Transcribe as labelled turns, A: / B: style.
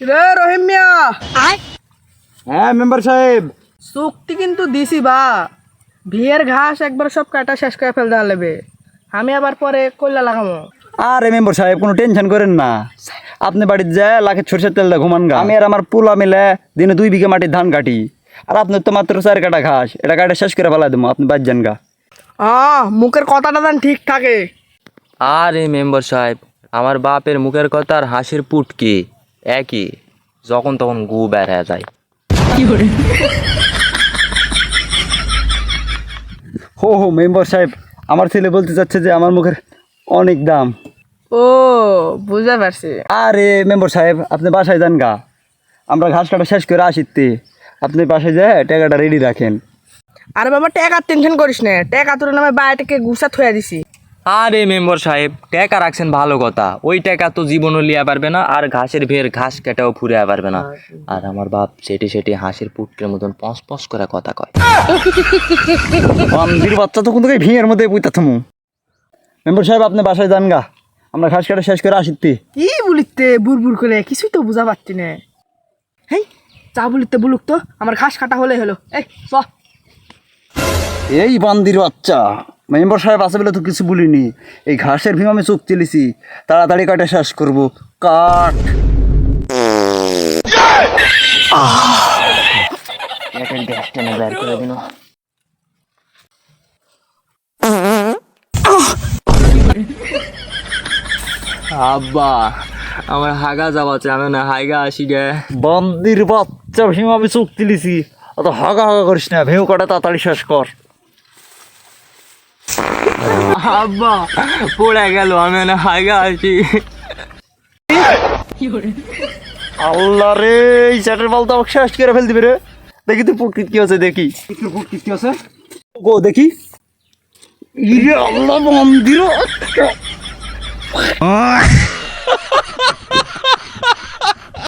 A: রে রহিম মিয়া,
B: হ্যাঁ মেম্বার সাহেব।
A: চুক্তি কিন্তু দিছি বা বিয়ের ঘাস একবার সব কাটা শেষ করে ফেল দেওয়া লাগবে। আমি আবার পরে কইলা লাগামো।
B: আরে মেম্বার সাহেব কোনো টেনশন করেন না, আপনি বাড়িতে যায় লাখের সরষের তেল দা ঘুমান গা। আমি আর আমার পোলা মিলে দিনে 2 বিঘা মাটির ধান কাটি, আর আপনার তো মাত্র 4 কাটা ঘাস, এটা কাটা শেষ করে ফেলা দেবো, আপনি বাদ যান গা।
A: মুখের কথাটা যেন ঠিক থাকে।
C: আরে মেম্বার সাহেব, আমার বাপের মুখের কথা আর হাসির পুটকি একই, যখন তখন গু বের হয়ে যায়।
B: হো মেম্বার সাহেব, আমার ছেলে বলতে চাচ্ছে যে আমার মুখের অনেক দাম।
A: ও বুঝতে পারছি।
B: আরে মেম্বার সাহেব আপনি বাসায় যান গা, আমরা ঘাস কাটা শেষ করে আসিতে, আপনি বাসায় যায় টাকাটা রেডি রাখেন।
A: আরে বাবা টাকার টেনশন করিস না, টাকা তোর নামে বাইরেকে গুছা থইয়া দিছি।
C: আরে মেম্বার সাহেব, টাকা রাখছেন ভালো কথা, ওই টাকা তো জীবনও লিয়া পারবে না, আর ঘাসের ভের ঘাস কেটেও ফুরে পারবে না। আর আমার বাপ সেটি সেটি হাসির পুটকের মতন পস পস করে কথা কয়।
B: বান্দির বাচ্চা তো কিন্তু ভিড়ের মধ্যে বুঝতে থামু। মেম্বার সাহেব আপনি বাসায় যান গা, আমরা ঘাস কাটা শেষ করে আসিতে।
A: কি বলিতে বুড় করে কিছুই তো বুঝা পারছি না। হেই চা বলিতে বুলুক তো, আমার ঘাস কাটা হলে হলো। এই চ।
B: এই বান্দির বাচ্চা, মেম্বার সাহেব আছে বলে তো কিছু বলিনি, এই ঘাসের ভীম আমি চোখ চেলেছি, তাড়াতাড়ি কাটা শেষ করবো। কাঠ
C: গ্যাস টেনে বের করে দিন। আব্বা আমার হাগা যাওয়াছে, আমি না হাইগা আসি গে।
B: বান্দির বাচ্চা ভীম আমি চোখ চেলেছি, অত হাগা হাগা করিস না, ভেউ কাটা তাড়াতাড়ি শেষ কর।
C: আব্বা পড়ে গেল, আমি না হাইগা আসি।
B: আল্লাহ রে, এই চ্যাটের বল তো আমাকে শেষ করে ফেল দিবে রে। দেখি তুই প্রকৃতি কি আছে, দেখি প্রকৃতি কি আছে গো, দেখি। ইরে আল্লাহ বান্দির